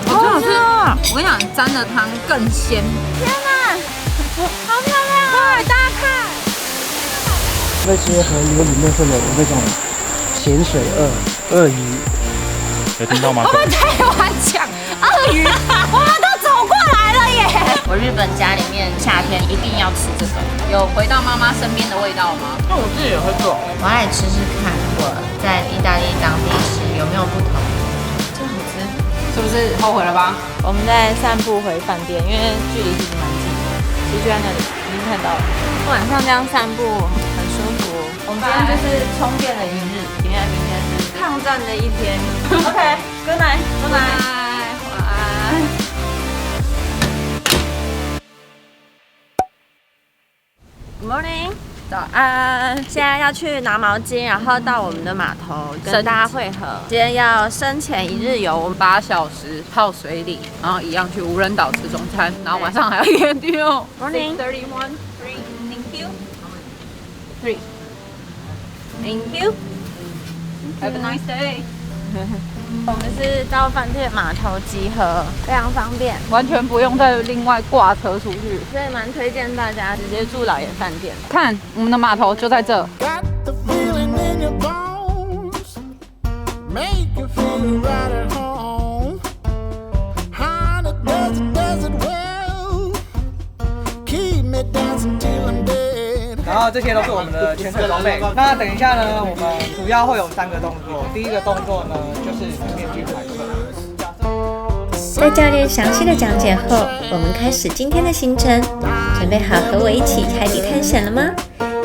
好好吃哦！我跟你讲，沾了汤更鲜。天哪，好漂亮啊！快，大家看。那些河流里面会有那种咸水鳄鱼，有听到吗？会不会太晚讲？鳄鱼，我们都走过来了耶！我日本家里面夏天一定要吃这个，有回到妈妈身边的味道吗？那我自己也会做。我要来吃吃看，我在意大利当地时有没有不同。真好吃，是不是后悔了吧？我们在散步回饭店，因为距离其实蛮近的，其实就在那里，已经看到了。晚上这样散步很舒服。我们今天就是充电的一日，明天是抗战的一天。OK，Good night，Good night，晚安。Good morning。早安，现在要去拿毛巾，然后到我们的码头跟大家会合。今天要深潜一日游，我们8小时泡水里，然后一样去无人岛吃中餐，然后晚上还要夜钓。Morning 31 3 Thank you 3 Thank you。 Have a nice day 我们是到饭店码头集合，非常方便，完全不用再另外挂车出去。所以蛮推荐大家直接住老爷饭店。看我们的码头就在这。 Got the feeling in your bones, make you feel right at home. Honey, does it well, keep me dancing till I'm dead. 然后这些都是我们的潜水装备。那等一下呢，我们主要会有3个动作。第一个动作呢，就是拿面具拍摄。在教练详细的讲解后，我们开始今天的行程。准备好和我一起海底探险了吗？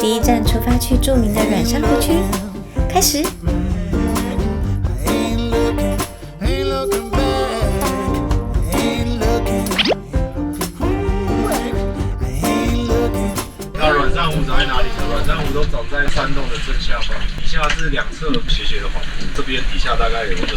第一站出发去著名的软珊瑚区，开始。那软珊瑚长在哪里呢？软珊瑚都长在山洞的正下方，底下是2侧斜斜的环湖，这边底下大概有20米左右。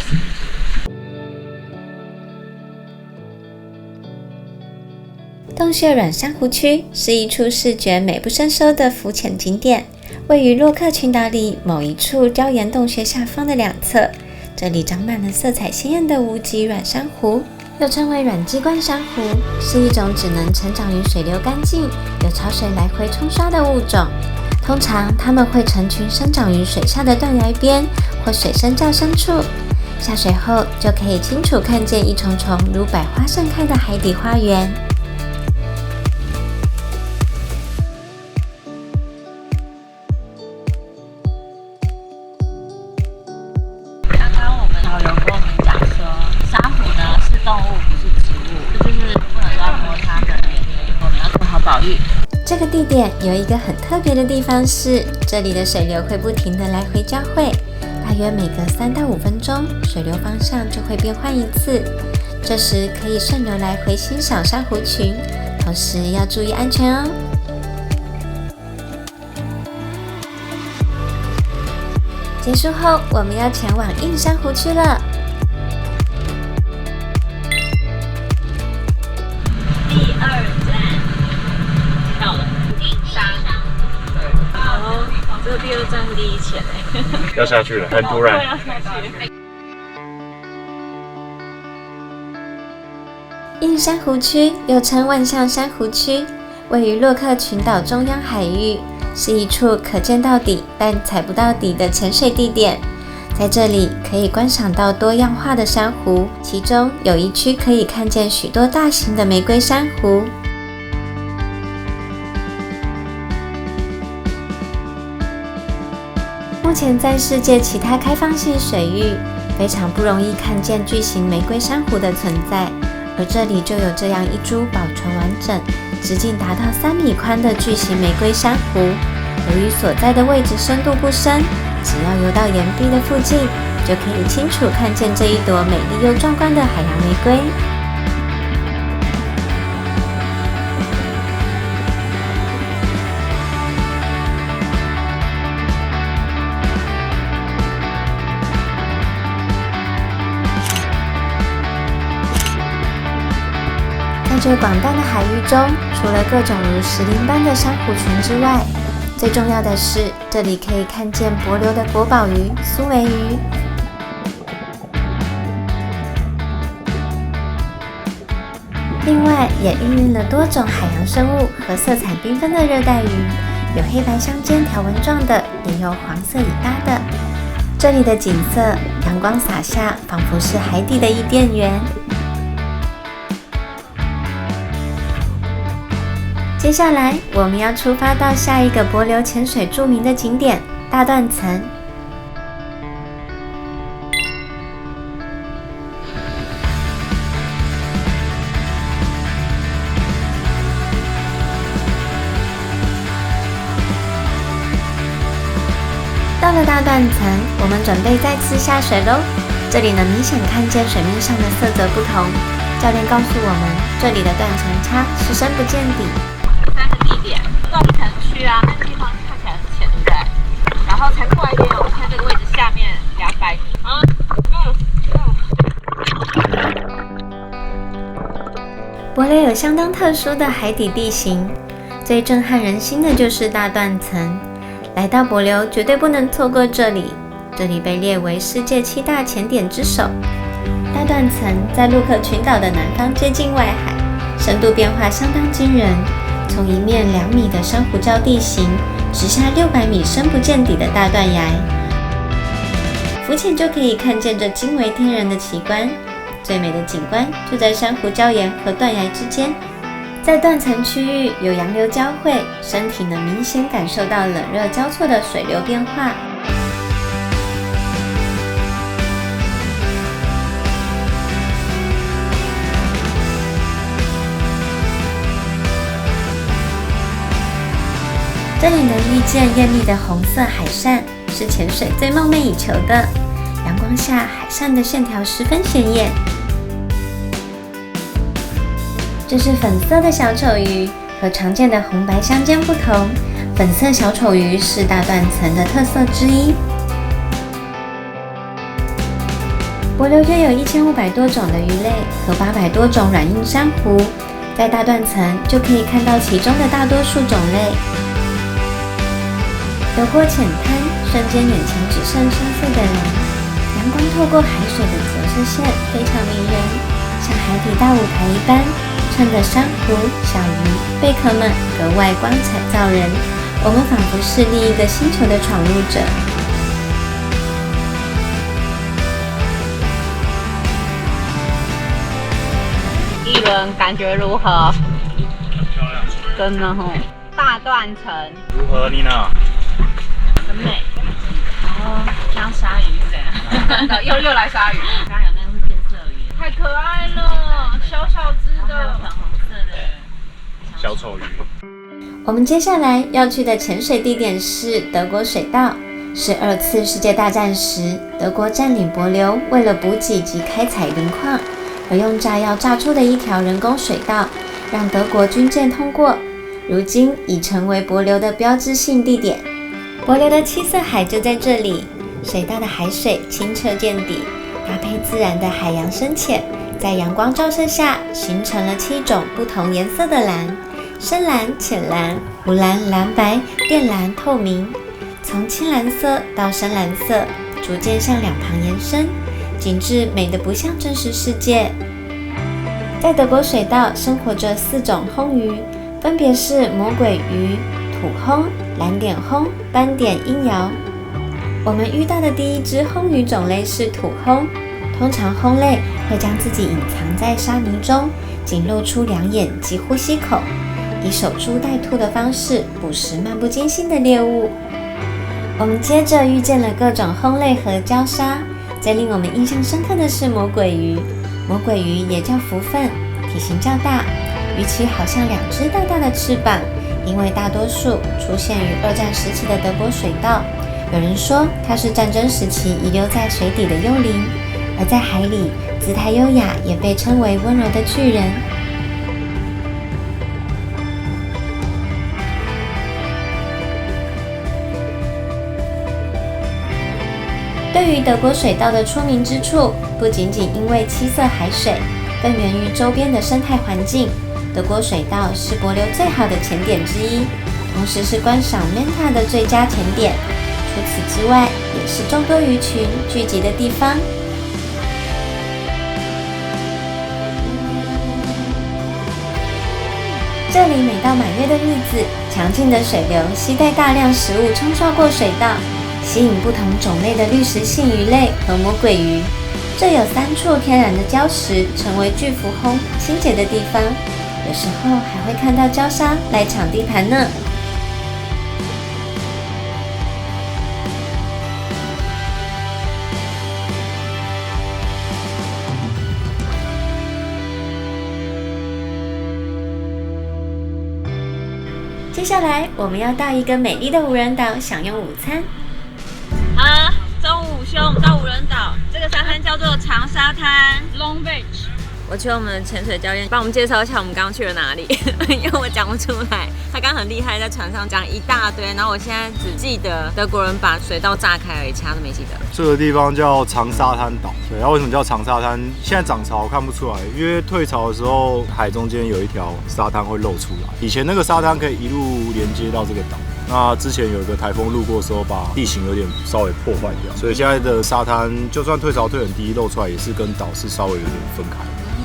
洞穴软珊瑚区是一处视觉美不胜收的浮潜景点，位于洛克群岛里某一处礁岩洞穴下方的2侧。这里长满了色彩鲜艳的无脊软珊瑚，又称为软鸡冠珊瑚，是一种只能成长于水流干净、有潮水来回冲刷的物种。通常它们会成群生长于水下的断崖边或水深较深处，下水后就可以清楚看见一重重如百花盛开的海底花园。导游跟我们讲说，珊瑚呢是动物，不是植物，这就是不能乱摸它们，我们要做好保育。这个地点有一个很特别的地方是，这里的水流会不停地来回交汇，大约每隔3到5分钟，水流方向就会变换一次。这时可以顺流来回欣赏珊瑚群，同时要注意安全哦。结束后，我们要前往硬珊瑚区了。第2站到了硬沙。哦，这个第2站第1潜哎。要下去了，很突然。对，要下去。硬珊瑚区又称万象珊瑚区，位于洛克群岛中央海域，是一处可见到底但踩不到底的潜水地点。在这里可以观赏到多样化的珊瑚，其中有一区可以看见许多大型的玫瑰珊瑚。目前在世界其他开放性水域，非常不容易看见巨型玫瑰珊瑚的存在。而这里就有这样一株保存完整、直径达到3米宽的巨型玫瑰珊瑚。由于所在的位置深度不深，只要游到岩壁的附近，就可以清楚看见这一朵美丽又壮观的海洋玫瑰。在这广大的海域中，除了各种如石林般的珊瑚群之外，最重要的是，这里可以看见帛琉的国宝鱼苏眉鱼。另外，也孕育了多种海洋生物和色彩缤纷的热带鱼，有黑白相间条纹状的，也有黄色尾巴的。这里的景色，阳光洒下，仿佛是海底的伊甸园。接下来，我们要出发到下一个帛琉潜水著名的景点——大断层。到了大断层，我们准备再次下水喽。这里能明显看见水面上的色泽不同。教练告诉我们，这里的断层差是深不见底。3个地点，断层区啊，那个地方看起来很浅，对不对？然后才过来一点，我看这个位置下面200米啊。帛琉有相当特殊的海底地形，最震撼人心的就是大断层。来到帛琉绝对不能错过这里，这里被列为世界7大潜点之首。大断层在鹿克群岛的南方接近外海，深度变化相当惊人，从一面2米的珊瑚礁地形，直下600米深不见底的大断崖。浮潜就可以看见这惊为天人的奇观，最美的景观就在珊瑚礁岩和断崖之间。在断层区域有洋流交汇，身体能明显感受到冷热交错的水流变化。这里能遇见艳丽的红色海扇，是潜水最梦寐以求的。阳光下，海扇的线条十分显眼。这是粉色的小丑鱼，和常见的红白相间不同，粉色小丑鱼是大断层的特色之一。帛琉约有1500多种的鱼类和800多种软硬珊瑚，在大断层就可以看到其中的大多数种类。游过浅滩，瞬间眼前只剩深色的蓝，阳光透过海水的折射线非常迷人，像海底大舞台一般。衬得珊瑚、小鱼、贝壳们格外光彩照人，我们仿佛是另一个星球的闯入者。一轮感觉如何？很漂亮，真的吼，大断层如何，妮娜？很美。然后像鲨鱼是这样，真的又来鲨鱼，刚刚有那个是变色鱼，太可爱了，小小只的，粉红色的小丑鱼。我们接下来要去的潜水地点是德国水道，是2次世界大战时德国占领帛琉，为了补给及开采磷矿而用炸药炸出的一条人工水道，让德国军舰通过。如今已成为帛琉的标志性地点。帛琉的7色海就在这里，水道的海水清澈见底，搭配自然的海洋深浅，在阳光照射下形成了7种不同颜色的蓝。深蓝、浅蓝、湖蓝、蓝白、靛蓝、透明，从青蓝色到深蓝色，逐渐向两旁延伸，景致美得不像真实世界。在德国水道生活着4种魟鱼，分别是魔鬼鱼、土魟、蓝点魟、斑点鹰鳐。我们遇到的第一只魟鱼种类是土魟，通常魟类会将自己隐藏在沙泥中，仅露出2眼及呼吸口，以守株待兔的方式捕食漫不经心的猎物。我们接着遇见了各种魟类和礁鲨，最令我们印象深刻的是魔鬼鱼。魔鬼鱼也叫蝠鲼，体型较大，鱼鳍好像2只大大的翅膀，因为大多数出现于2战时期的德国水道。有人说它是战争时期遗留在水底的幽灵，而在海里姿态优雅，也被称为温柔的巨人。对于德国水道的出名之处，不仅仅因为7色海水，更源于周边的生态环境。德国水道是帛琉最好的潜点之一，同时是观赏 Manta 的最佳潜点。除此之外，也是众多鱼群聚集的地方。这里每到满月的日子，强劲的水流携带大量食物冲刷过水道，吸引不同种类的滤食性鱼类和魔鬼鱼。这有3处天然的礁石，成为巨浮轰清洁的地方。有时候还会看到礁鲨来抢地盘呢。接下来我们要到一个美丽的无人岛享用午餐。好，中午午休我们到无人岛，这个沙滩叫做长沙滩 （Long Beach）。我请我们的潜水教练帮我们介绍一下我们刚刚去了哪里，因为我讲不出来。他刚很厉害，在船上讲一大堆，然后我现在只记得德国人把水道炸开而已，其他都没记得。这个地方叫长沙滩岛，对，然后为什么叫长沙滩？现在涨潮看不出来，因为退潮的时候海中间有一条沙滩会露出来。以前那个沙滩可以一路连接到这个岛。那之前有一个台风路过的时候，把地形有点稍微破坏掉，所以现在的沙滩就算退潮退很低，露出来也是跟岛是稍微有点分开。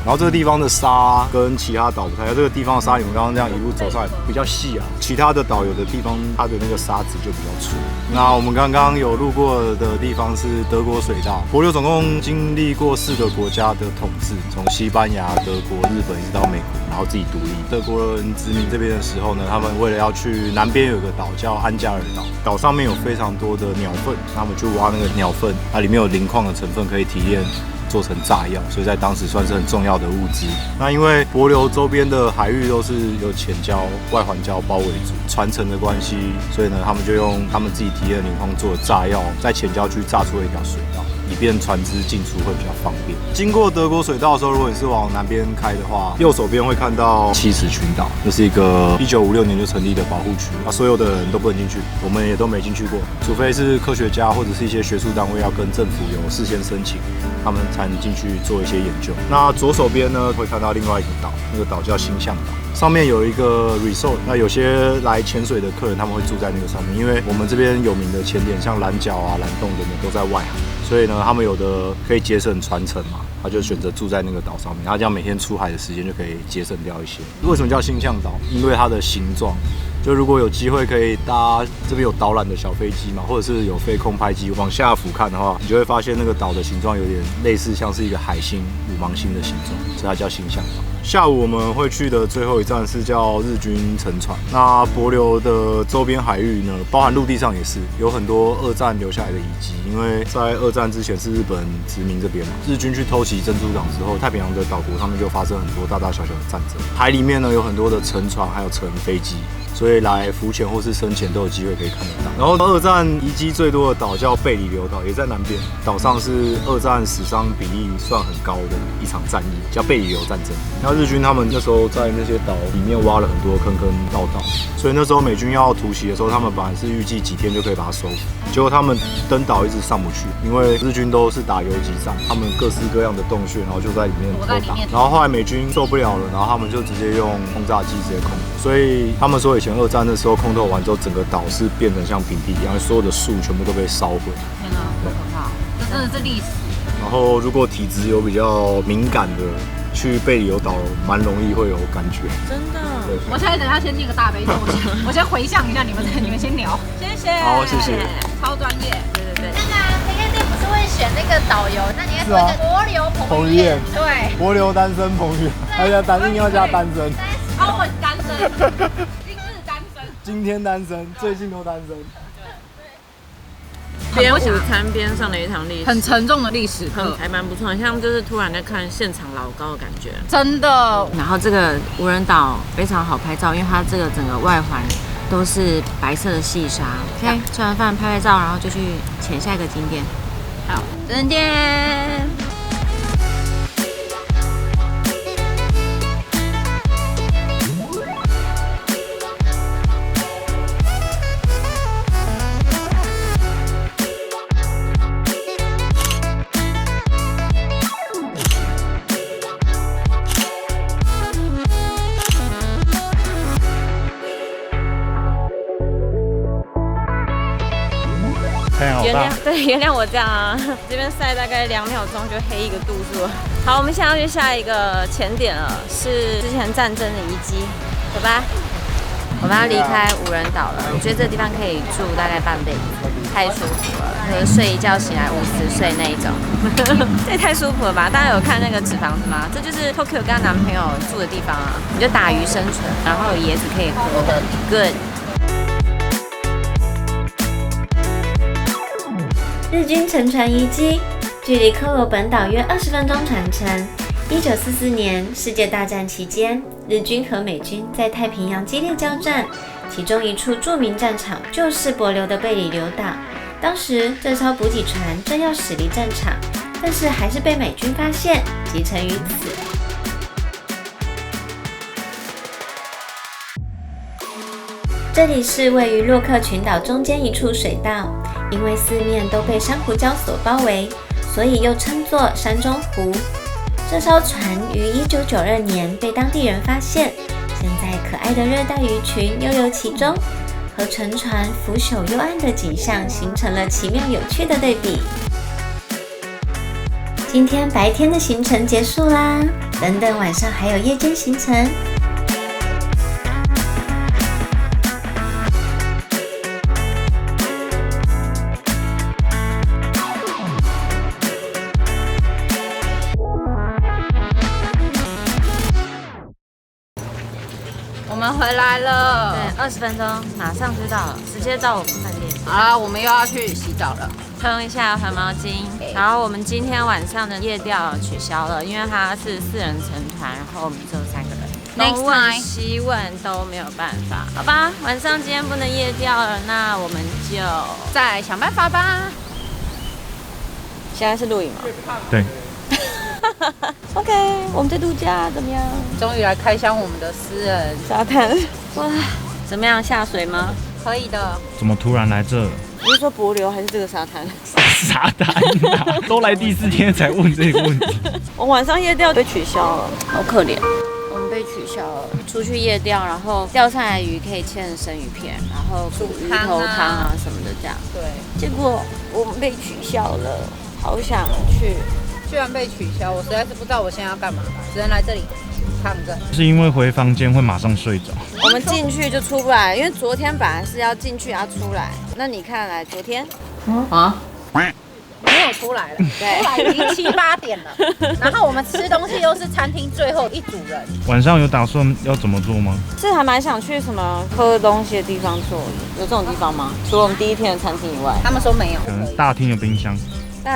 然后这个地方的沙跟其他岛不太一样，这个地方的沙你们刚刚这样一路走上来比较细啊，其他的岛有的地方它的那个沙子就比较粗。那我们刚刚有路过的地方是德国水道，帛琉总共经历过4个国家的统治，从西班牙、德国、日本一直到美国，然后自己独立。德国人殖民这边的时候呢，他们为了要去南边有个岛叫安加尔岛，岛上面有非常多的鸟粪，他们去挖那个鸟粪，它里面有磷矿的成分可以提炼做成炸药，所以在当时算是很重要的物资。那因为帛琉周边的海域都是有浅礁、外环礁包围住，传承的关系，所以呢，他们就用他们自己提炼磷矿做的炸药，在浅礁区炸出了一条水道，以便船只进出会比较方便。经过德国水道的时候，如果你是往南边开的话，右手边会看到七尺群岛，这是一个1956年就成立的保护区，所有的人都不能进去，我们也都没进去过，除非是科学家或者是一些学术单位要跟政府有事先申请，他们才能进去做一些研究。那左手边呢，会看到另外一个岛，那个岛叫星象岛，上面有一个 resort。那有些来潜水的客人他们会住在那个上面，因为我们这边有名的潜点像蓝角啊、蓝洞等等都在外海，所以呢，他们有的可以节省船程嘛，他就选择住在那个岛上面，他这样每天出海的时间就可以节省掉一些。为什么叫星象岛？因为它的形状。就如果有机会可以搭这边有导览的小飞机嘛，或者是有飞空拍机往下俯瞰的话，你就会发现那个岛的形状有点类似像是一个海星、五芒星的形状，所以它叫星象岛。下午我们会去的最后一站是叫日军沉船。那帛琉的周边海域呢，包含陆地上也是有很多2战留下来的遗迹，因为在2战之前是日本殖民这边嘛，日军去偷袭珍珠港之后，太平洋的岛国上面就发生很多大大小小的战争，海里面呢有很多的沉船还有沉飞机。所以来浮潜或是深潜都有机会可以看得到。然后2战遗迹最多的岛叫贝里琉岛，也在南边。岛上是2战死伤比例算很高的一场战役，叫贝里琉战争。那日军他们那时候在那些岛里面挖了很多坑坑道道，所以那时候美军要突袭的时候，他们本来是预计几天就可以把它收复，结果他们登岛一直上不去，因为日军都是打游击战，他们各式各样的洞穴，然后就在里面偷打。然后后来美军受不了了，然后他们就直接用轰炸机直接空。所以他们说以前2战的时候空投完之后，整个岛是变成像平地一样，所有的树全部都被烧毁。天哪，好可怕！这真的是历史。然后如果体质有比较敏感的，去贝里琉岛蛮容易会有感觉。真的。对。我现在等下先念个大悲咒，我先回想一下你们先聊。谢谢。好，谢谢。超专业。对对对。那个KKday不是会选那个导游，那你要说一个帛琉彭于晏。对。帛琉单身彭于晏，还要硬要加单身。哦，我单身。今日单身。今天单身，最近都单身。边午餐边上的一堂历史，很沉重的历史课，还蛮不错，像就是突然在看现场老高的感觉，真的。然后这个无人岛非常好拍照，因为它这个整个外环都是白色的细沙。OK， 吃完饭拍拍照，然后就去潜下一个景点。好，再见。原谅我这样啊，这边晒大概2秒钟就黑1个度数了。好，我们现在要去下一个潜点了，是之前战争的遗迹。走吧。我们要离开无人岛了，我觉得这个地方可以住大概半辈子，太舒服了，就是睡一觉醒来50岁那一种，这也太舒服了吧？大家有看那个纸房子吗？这就是 Tokyo 跟她男朋友住的地方啊，你就打鱼生存，然后有椰子可以喝 ，good。日军沉船遗迹，距离科罗本岛约20分钟船程。1944年世界大战期间，日军和美军在太平洋激烈交战，其中一处著名战场就是帛琉的贝里琉岛。当时这艘补给船正要驶离战场，但是还是被美军发现，击沉于此。这里是位于洛克群岛中间一处水道，因为四面都被珊瑚礁所包围，所以又称作山中湖。这艘船于1992年被当地人发现，现在可爱的热带鱼群悠游其中，和沉船腐朽幽暗的景象形成了奇妙有趣的对比。今天白天的行程结束啦，等等晚上还有夜间行程。我们回来了，对，20分钟马上就到了，直接到我们饭店。好了，我们又要去洗澡了，冲一下环毛巾。然后我们今天晚上的夜钓取消了，因为它是4人成团，然后我们只有3个人。东问西问都没有办法，好吧？晚上今天不能夜钓了，那我们就再想办法吧。现在是录影吗？对。OK， 我们在度假，怎么样？终于来开箱我们的私人沙滩。哇，怎么样？下水吗？可以的。怎么突然来这？你是说帛琉还是这个沙滩？沙滩啊！都来第4天才问这个问题。我晚上夜钓被取消了，好可怜。我们被取消了，出去夜钓，然后钓上来鱼可以切成生鱼片，然后煮鱼头汤啊什么的这样。对。结果我们被取消了，好想去。居然被取消，我实在是不知道我现在要干嘛，只能来这里躺着。是因为回房间会马上睡着。我们进去就出不来，因为昨天本来是要进去要出来，那你看来昨天没有出来了，出来已经7、8点了。然后我们吃东西又是餐厅最后一组人。晚上有打算要怎么做吗？是还蛮想去什么喝东西的地方做，有这种地方吗？除了我们第1天的餐厅以外，他们说没有。可能大厅有冰箱。对。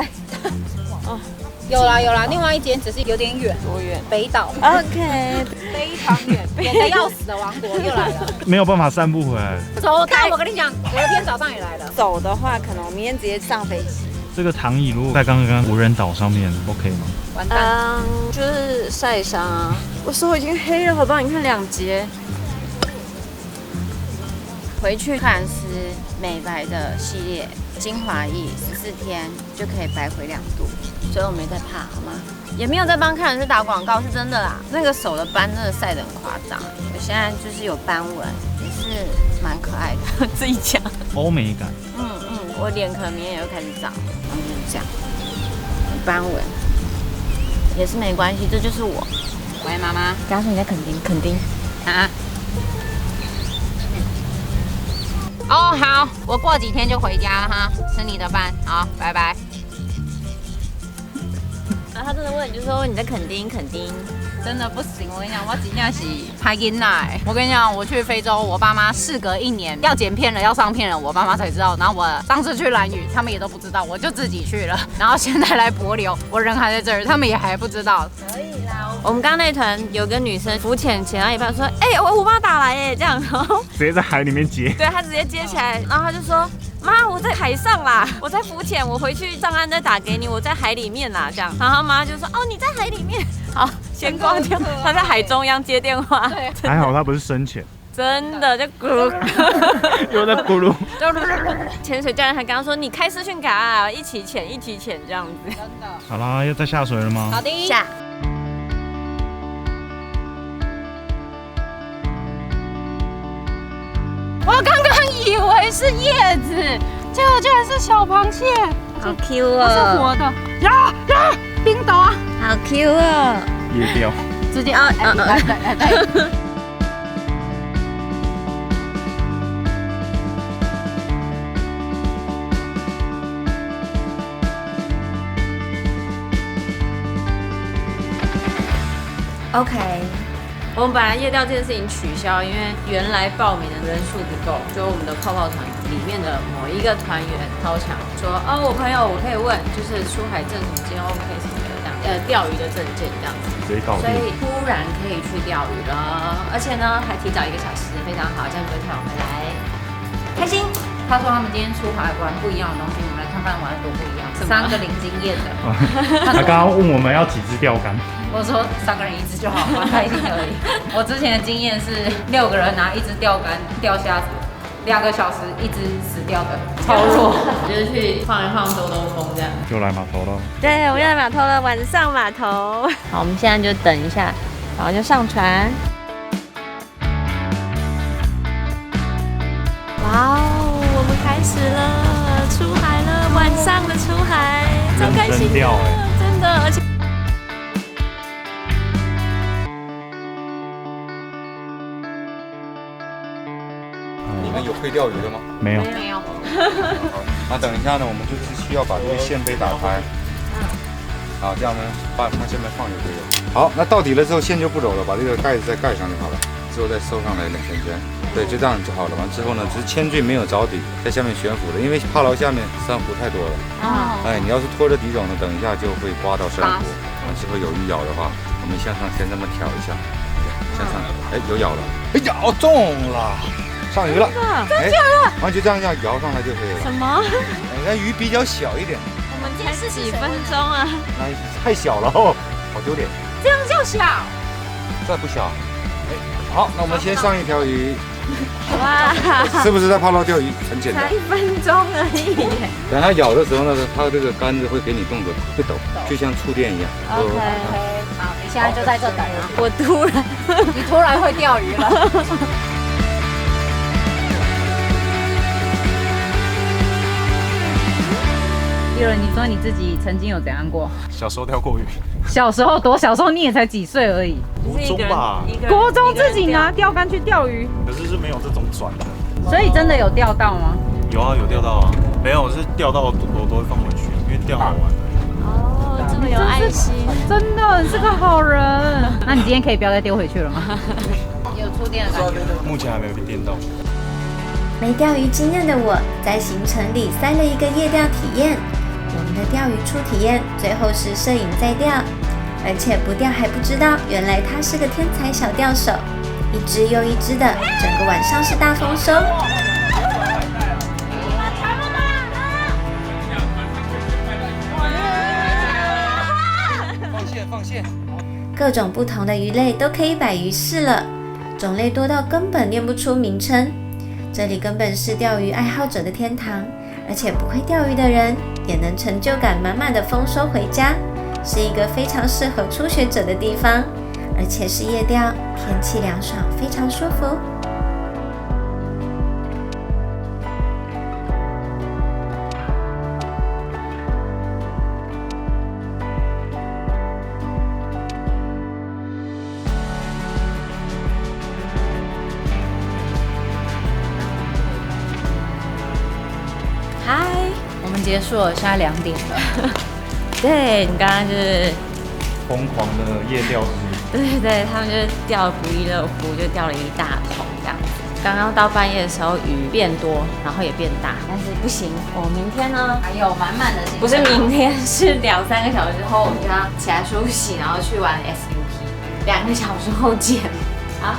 有啦，另外一间只是有点远。多远？北岛。OK， 非常远，远的要死的王国又来了。没有办法散步回来。走，但我跟你讲，隔天早上也来了。走的话，可能我明天直接上飞机。这个躺椅如果在刚刚无人岛上面 ，OK 吗？完蛋。就是晒伤啊，我手已经黑了，好不好？你看2节。回去看是美白的系列。精华液14天就可以白回2度，所以我没在怕，好吗？也没有在帮客人是打广告，是真的啦。那个手的斑真的晒得很夸张，我现在就是有斑纹，也是蛮可爱的，自己讲。欧美感。我脸可能明天也会开始长，然后就是这样，斑纹也是没关系，这就是我。喂，妈妈。刚刚说你在垦丁啊？哦，好，我过几天就回家了哈，吃你的饭，好，拜拜。然后他真的问你，就说你在垦丁，真的不行，我跟你讲，我今天是拍囡仔。我跟你讲，我去非洲，我爸妈事隔1年要剪片了，要上片了，我爸妈才知道。然后我上次去兰屿，他们也都不知道，我就自己去了。然后现在来帛琉，我人还在这儿，他们也还不知道。可以啦。我们刚刚那团有个女生浮潜潜到一半说，我妈打来耶，这样，然后直接在海里面接。对，她直接接起来，然后她就说。妈，我在海上啦，我在浮潜，我回去上岸再打给你，我在海里面啦，这样。然后妈就说，你在海里面，好，先挂掉。她在海中央接电话，还好她不是深潜，真的就咕噜，又在咕噜。潜水教练还跟他说，你开视讯卡，一起潜这样子。真的。好啦，要再下水了吗？好的，下。我刚刚以为是叶子，结果居然是小螃蟹，好 Q 哦！它是活的呀，冰岛啊，好 Q 哦！噎掉，直接 OK，我们本来夜钓这件事情取消，因为原来报名的人数不够，就我们的泡泡团里面的某一个团员超强，说我朋友我可以问，就是出海证什么今天 OK 什么的这样，钓鱼的证件这样子，直接搞定。所以突然可以去钓鱼了，而且呢还提早1个小时，非常好，这样各位朋友回来开心。他说他们今天出海玩不一样的东西，我们来看看玩的多不一样。3个零经验的。他刚刚问我们要几支钓竿，我说3个人1支就好，玩开心而已。我之前的经验是6个人拿1支钓竿钓虾子，2个小时1只死掉的，超弱。就是去放一放兜风这样。就来码头了。对，我们要来码头了，晚上码头。好，我们现在就等一下，然后就上船。哇哦，我们开始了，出海了，晚上的出海，超开心的，真的，而且。你们有会钓鱼的吗？没有。没有。好，那等一下呢，我们就是需要把这个线杯打开。好，这样呢，把线杯放就可以了。好，那到底了之后线就不走了，把这个盖子再盖上就好了，之后再收上来2圈圈。对，就这样就好了。完之后呢，只是铅坠没有着底，在下面悬浮的，因为帕劳下面珊瑚太多了。你要是拖着底走呢，等一下就会刮到珊瑚。完之后有鱼咬的话，我们向上先这么挑一下，向上，有咬了，咬中了，上鱼了，真的假的？完就这样摇上来就可以了。什么？那鱼比较小一点。我们才几分钟啊？那太小了哦，好丢脸。这样就小？这不小。好，那我们先上一条鱼。哇，是不是在泡到钓鱼很简单？才1分钟而已。等它咬的时候呢，它这个杆子会给你动作，会抖，就像触电一样。OK， 好，你现在就在这等啊。我你突然会钓鱼了。第二，你说你自己曾经有怎样过？小时候钓过鱼。小时候多小时候？你也才几岁而已。国中吧。国中自己拿钓竿去钓鱼，可是没有这种转的。所以真的有钓到吗？有啊，有钓到啊。没有，是钓到我都会放回去，因为钓好玩。哦，这么有爱心，真的，你是个好人。那你今天可以不要再丢回去了吗？有触电的感觉？目前还没有被电到。没钓鱼经验的我，在行程里塞了一个夜钓体验。我们的钓鱼初体验，最后是摄影在钓，而且不钓还不知道，原来他是个天才小钓手，一只又一只的，整个晚上是大丰收。放线，各种不同的鱼类都可以摆鱼市了，种类多到根本念不出名称。这里根本是钓鱼爱好者的天堂，而且不会钓鱼的人也能成就感满满的丰收回家，是一个非常适合初学者的地方，而且是夜钓，天气凉爽，非常舒服。嗨，我们结束了，现在2点了。对你刚刚就是疯狂的夜钓日。对，他们就是钓了不亦乐乎，就钓了一大桶这样子。刚刚到半夜的时候，鱼变多，然后也变大，但是不行，我明天呢还有满满的行程。不是明天，是2、3个小时后，我们就要起来梳洗，然后去玩 SUP，2个小时后见。好。